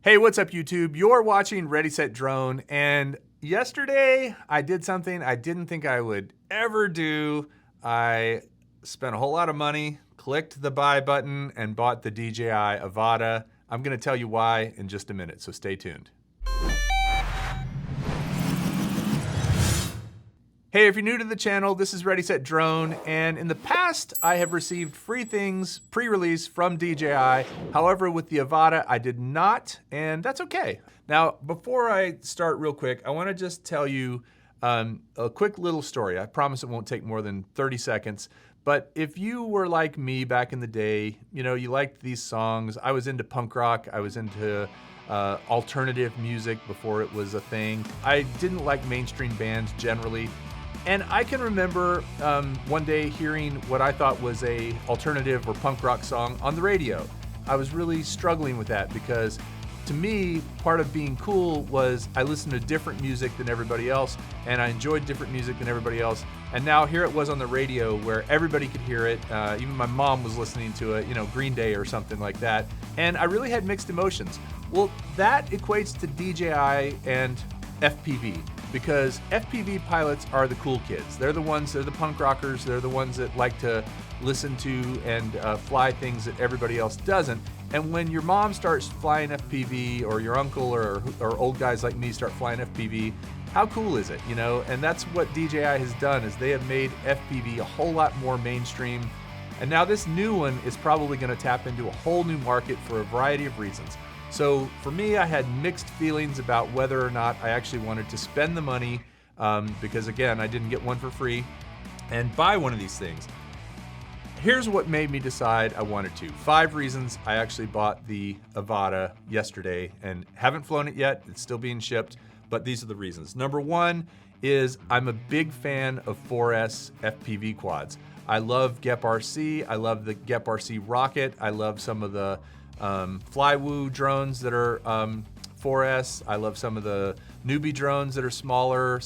Hey, what's up YouTube? You're watching Ready, Set, Drone, and yesterday I did something I didn't think I would ever do. I spent a whole lot of money, clicked the buy button, and bought the DJI AVATA. I'm gonna tell you why in just a minute, so stay tuned. Hey, if you're new to the channel, this is Ready, Set, Drone, and in the past, I have received free things pre-release from DJI. However, with the AVATA, I did not, and that's okay. Now, before I start real quick, I wanna just tell you a quick little story. I promise it won't take more than 30 seconds, but if you were like me back in the day, you liked these songs. I was into punk rock, I was into alternative music before it was a thing. I didn't like mainstream bands generally. And I can remember one day hearing what I thought was a alternative or punk rock song on the radio. I was really struggling with that because to me, part of being cool was I listened to different music than everybody else and I enjoyed different music than everybody else. And now here it was on the radio where everybody could hear it. Even my mom was listening to it, Green Day or something like that. And I really had mixed emotions. Well, that equates to DJI and FPV. Because FPV pilots are the cool kids. They're the punk rockers, they're the ones that like to listen to and fly things that everybody else doesn't. And when your mom starts flying FPV, or your uncle or old guys like me start flying FPV, how cool is it, And that's what DJI has done, is they have made FPV a whole lot more mainstream. And now this new one is probably gonna tap into a whole new market for a variety of reasons. So for me, I had mixed feelings about whether or not I actually wanted to spend the money because again, I didn't get one for free and buy one of these things. Here's what made me decide I wanted to. 5 reasons I actually bought the AVATA yesterday and haven't flown it yet. It's still being shipped, but these are the reasons. Number 1 is I'm a big fan of 4S FPV quads. I love GEP RC. I love the GEP RC rocket. I love some of the Flywoo drones that are 4S. I love some of the newbie drones that are smaller,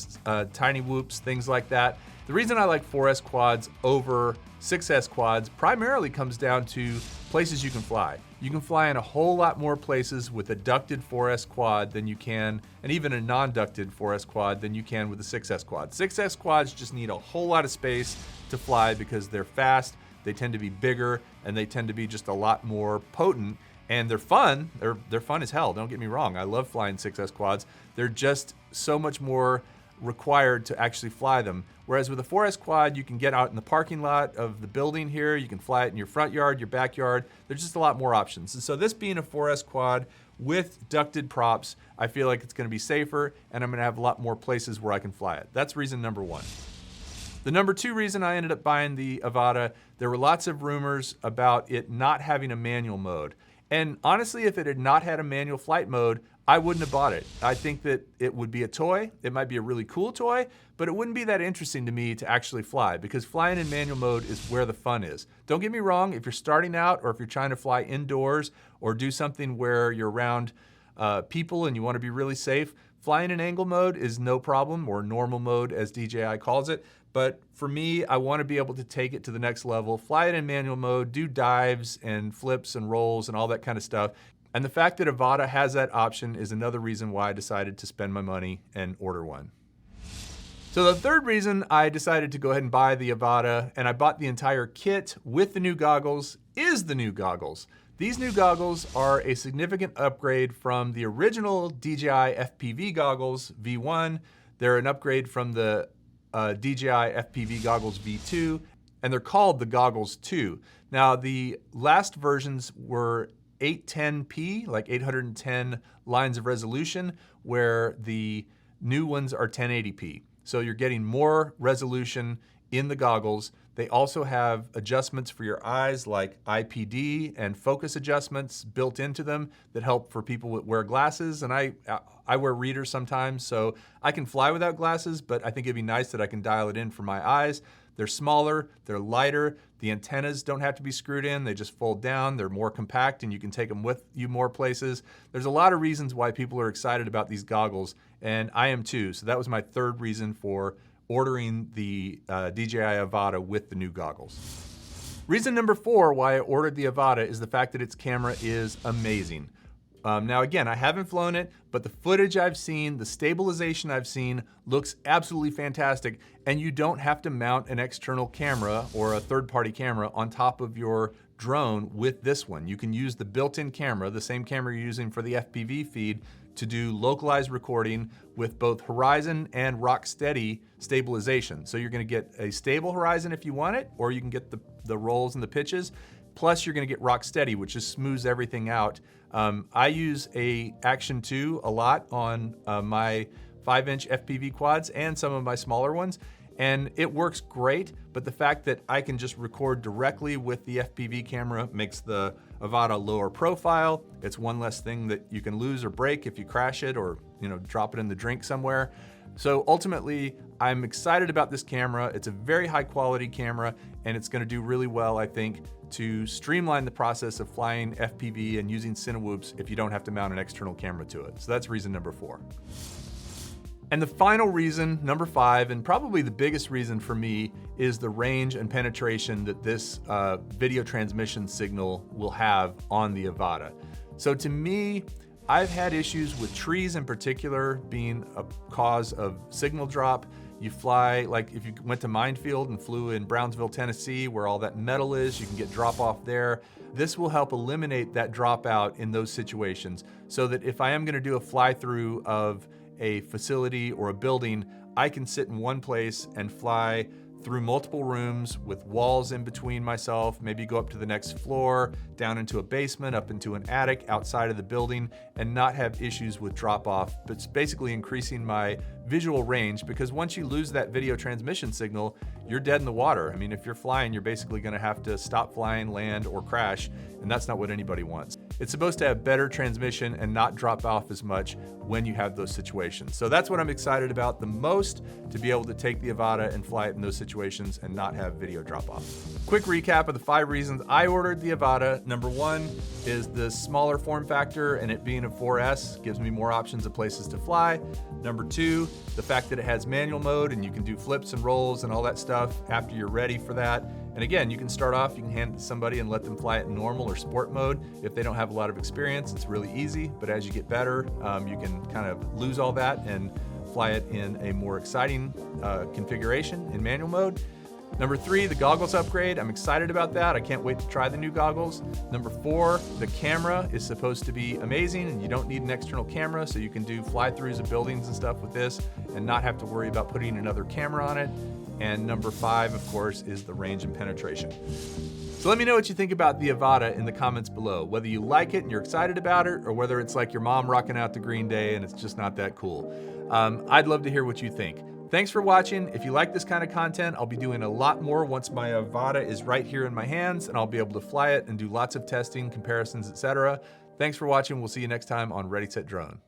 tiny whoops, things like that. The reason I like 4S quads over 6S quads primarily comes down to places you can fly. You can fly in a whole lot more places with a ducted 4S quad than you can, and even a non-ducted 4S quad than you can with a 6S quad. 6S quads just need a whole lot of space to fly because they're fast, they tend to be bigger, and they tend to be just a lot more potent, and they're fun. They're fun as hell, don't get me wrong. I love flying 6S quads. They're just so much more required to actually fly them. Whereas with a 4S quad, you can get out in the parking lot of the building here, you can fly it in your front yard, your backyard. There's just a lot more options. And so this being a 4S quad with ducted props, I feel like it's gonna be safer and I'm gonna have a lot more places where I can fly it. That's reason number 1. The number 2 reason I ended up buying the AVATA, there were lots of rumors about it not having a manual mode. And honestly, if it had not had a manual flight mode, I wouldn't have bought it. I think that it would be a toy. It might be a really cool toy, but it wouldn't be that interesting to me to actually fly because flying in manual mode is where the fun is. Don't get me wrong, if you're starting out or if you're trying to fly indoors or do something where you're around people and you want to be really safe, flying in angle mode is no problem, or normal mode as DJI calls it. But for me, I want to be able to take it to the next level, fly it in manual mode, do dives and flips and rolls and all that kind of stuff. And the fact that AVATA has that option is another reason why I decided to spend my money and order one. So the third reason I decided to go ahead and buy the AVATA, and I bought the entire kit with the new goggles, is the new goggles. These new goggles are a significant upgrade from the original DJI FPV goggles V1. They're an upgrade from the DJI FPV goggles V2, and they're called the Goggles 2. Now, the last versions were 810p, like 810 lines of resolution, where the new ones are 1080p. So you're getting more resolution in the goggles. They also have adjustments for your eyes, like IPD and focus adjustments built into them that help for people that wear glasses. And I wear readers sometimes, so I can fly without glasses, but I think it'd be nice that I can dial it in for my eyes. They're smaller, they're lighter, the antennas don't have to be screwed in, they just fold down, they're more compact and you can take them with you more places. There's a lot of reasons why people are excited about these goggles, and I am too. So that was my third reason for ordering the DJI AVATA with the new goggles. Reason number 4 why I ordered the AVATA is the fact that its camera is amazing. Now again, I haven't flown it, but the footage I've seen, the stabilization I've seen looks absolutely fantastic, and you don't have to mount an external camera or a third-party camera on top of your drone with this one. You can use the built-in camera, the same camera you're using for the FPV feed, to do localized recording with both horizon and rock steady stabilization. So you're gonna get a stable horizon if you want it, or you can get the rolls and the pitches. Plus you're gonna get rock steady, which just smooths everything out. I use a Action 2 a lot on my 5-inch FPV quads and some of my smaller ones, and it works great, but the fact that I can just record directly with the FPV camera makes the AVATA lower profile. It's one less thing that you can lose or break if you crash it or drop it in the drink somewhere. So ultimately, I'm excited about this camera. It's a very high quality camera, and it's gonna do really well, I think, to streamline the process of flying FPV and using Cinewhoops if you don't have to mount an external camera to it. So that's reason number 4. And the final reason, number 5, and probably the biggest reason for me, is the range and penetration that this video transmission signal will have on the AVATA. So to me, I've had issues with trees in particular being a cause of signal drop. You fly, like if you went to Minefield and flew in Brownsville, Tennessee, where all that metal is, you can get drop off there. This will help eliminate that dropout in those situations, so that if I am gonna do a fly through of a facility or a building, I can sit in one place and fly through multiple rooms with walls in between myself, maybe go up to the next floor, down into a basement, up into an attic outside of the building, and not have issues with drop off. But it's basically increasing my visual range, because once you lose that video transmission signal, you're dead in the water. I mean, if you're flying, you're basically gonna have to stop flying, land, or crash, and that's not what anybody wants. It's supposed to have better transmission and not drop off as much when you have those situations. So that's what I'm excited about the most, to be able to take the AVATA and fly it in those situations and not have video drop off. Quick recap of the 5 reasons I ordered the AVATA. Number 1 is the smaller form factor, and it being a 4S gives me more options of places to fly. Number 2, the fact that it has manual mode and you can do flips and rolls and all that stuff after you're ready for that. And again, you can start off, you can hand it to somebody and let them fly it in normal or sport mode. If they don't have a lot of experience, it's really easy, but as you get better, you can kind of lose all that and fly it in a more exciting configuration in manual mode. Number 3, the goggles upgrade. I'm excited about that. I can't wait to try the new goggles. Number 4, the camera is supposed to be amazing, and you don't need an external camera, so you can do fly-throughs of buildings and stuff with this and not have to worry about putting another camera on it. And number 5, of course, is the range and penetration. So let me know what you think about the AVATA in the comments below, whether you like it and you're excited about it, or whether it's like your mom rocking out to Green Day and it's just not that cool. I'd love to hear what you think. Thanks for watching. If you like this kind of content, I'll be doing a lot more once my AVATA is right here in my hands, and I'll be able to fly it and do lots of testing, comparisons, etc. Thanks for watching. We'll see you next time on Ready, Set, Drone.